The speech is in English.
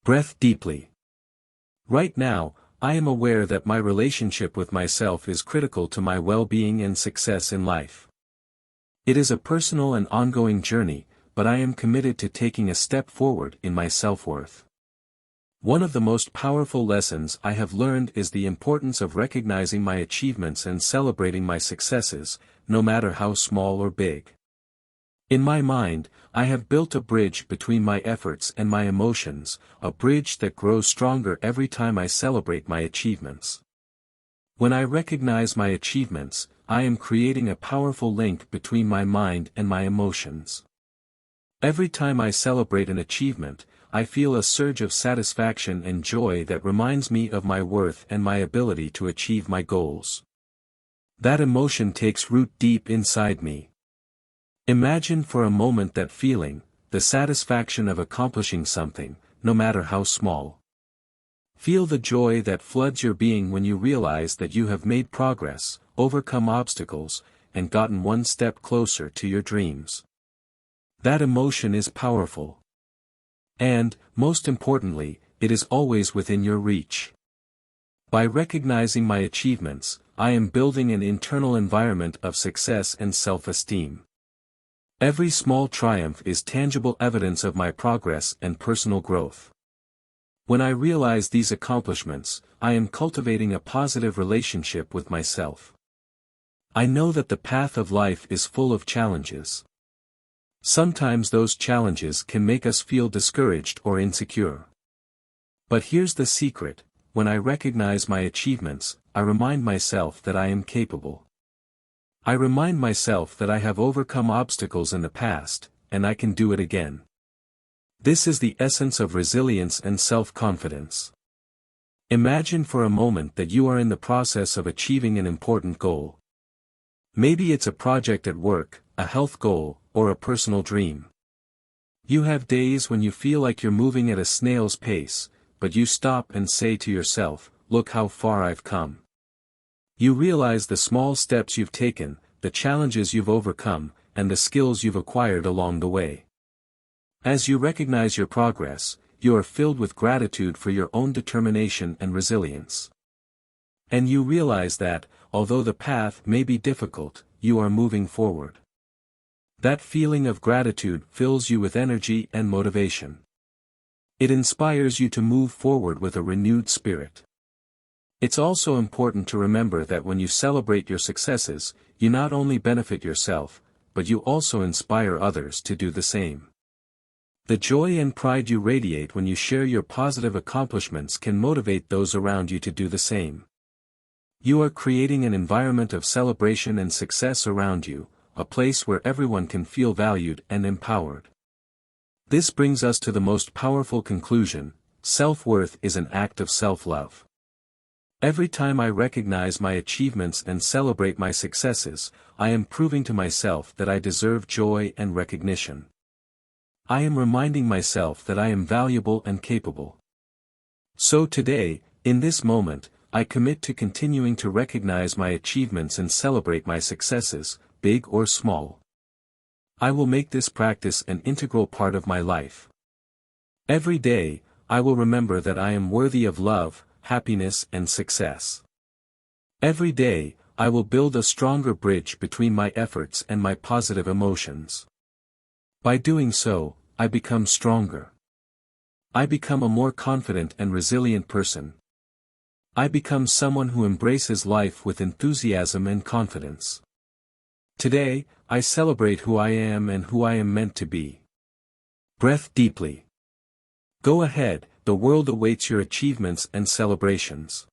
Breath deeply. Right now, I am aware that my relationship with myself is critical to my well-being and success in life. It is a personal and ongoing journey, but I am committed to taking a step forward in my self-worth. One of the most powerful lessons I have learned is the importance of recognizing my achievements and celebrating my successes, no matter how small or big. In my mind, I have built a bridge between my efforts and my emotions, a bridge that grows stronger every time I celebrate my achievements. When I recognize my achievements, I am creating a powerful link between my mind and my emotions. Every time I celebrate an achievement, I feel a surge of satisfaction and joy that reminds me of my worth and my ability to achieve my goals. That emotion takes root deep inside me. Imagine for a moment that feeling, the satisfaction of accomplishing something, no matter how small. Feel the joy that floods your being when you realize that you have made progress, overcome obstacles, and gotten one step closer to your dreams. That emotion is powerful. And, most importantly, it is always within your reach. By recognizing my achievements, I am building an internal environment of success and self-esteem. Every small triumph is tangible evidence of my progress and personal growth. When I realize these accomplishments, I am cultivating a positive relationship with myself. I know that the path of life is full of challenges. Sometimes those challenges can make us feel discouraged or insecure. But here's the secret: when I recognize my achievements, I remind myself that I am capable. I remind myself that I have overcome obstacles in the past, and I can do it again. This is the essence of resilience and self-confidence. Imagine for a moment that you are in the process of achieving an important goal. Maybe it's a project at work, a health goal, or a personal dream. You have days when you feel like you're moving at a snail's pace, but you stop and say to yourself, "Look how far I've come." You realize the small steps you've taken, the challenges you've overcome, and the skills you've acquired along the way. As you recognize your progress, you are filled with gratitude for your own determination and resilience. And you realize that, although the path may be difficult, you are moving forward. That feeling of gratitude fills you with energy and motivation. It inspires you to move forward with a renewed spirit. It's also important to remember that when you celebrate your successes, you not only benefit yourself, but you also inspire others to do the same. The joy and pride you radiate when you share your positive accomplishments can motivate those around you to do the same. You are creating an environment of celebration and success around you, a place where everyone can feel valued and empowered. This brings us to the most powerful conclusion: self-worth is an act of self-love. Every time I recognize my achievements and celebrate my successes, I am proving to myself that I deserve joy and recognition. I am reminding myself that I am valuable and capable. So today, in this moment, I commit to continuing to recognize my achievements and celebrate my successes, big or small. I will make this practice an integral part of my life. Every day, I will remember that I am worthy of love, happiness and success. Every day, I will build a stronger bridge between my efforts and my positive emotions. By doing so, I become stronger. I become a more confident and resilient person. I become someone who embraces life with enthusiasm and confidence. Today, I celebrate who I am and who I am meant to be. Breath deeply. Go ahead, the world awaits your achievements and celebrations.